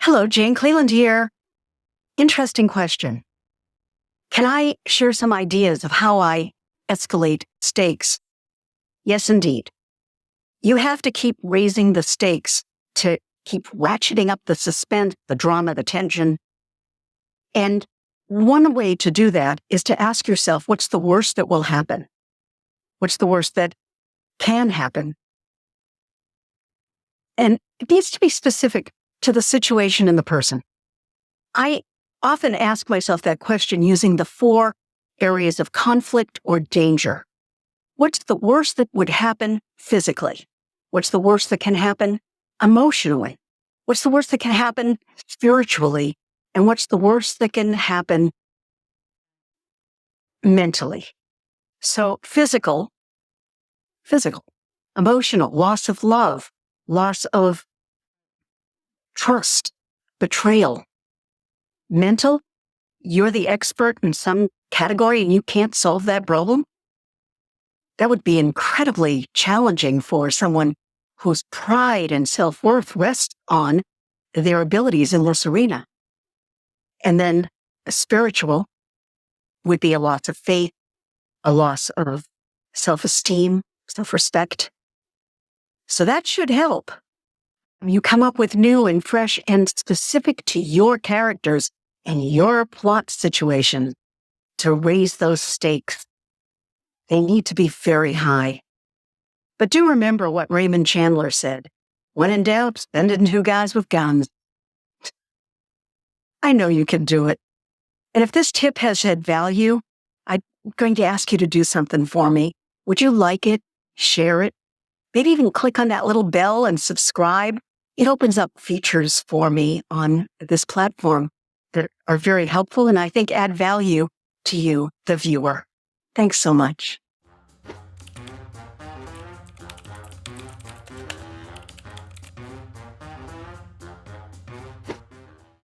Hello, Jane Cleland here. Interesting question. Can I share some ideas of how I escalate stakes? Yes, indeed. You have to keep raising the stakes to keep ratcheting up the suspense, the drama, the tension. And one way to do that is to ask yourself, what's the worst that will happen? What's the worst that can happen? And it needs to be specific to the situation and the person. I often ask myself that question using the 4 areas of conflict or danger. What's the worst that would happen physically? What's the worst that can happen emotionally? What's the worst that can happen spiritually? And what's the worst that can happen mentally? So physical, emotional, loss of love, loss of trust, betrayal. Mental, you're the expert in some category and you can't solve that problem. That would be incredibly challenging for someone whose pride and self-worth rests on their abilities in this arena. And then spiritual would be a loss of faith, a loss of self-esteem, self-respect. So that should help. You come up with new and fresh and specific to your characters and your plot situation to raise those stakes. They need to be very high. But do remember what Raymond Chandler said. When in doubt, send in 2 guys with guns. I know you can do it. And if this tip has had value, I'm going to ask you to do something for me. Would you like it? Share it? Maybe even click on that little bell and subscribe. It opens up features for me on this platform that are very helpful and I think add value to you, the viewer. Thanks so much.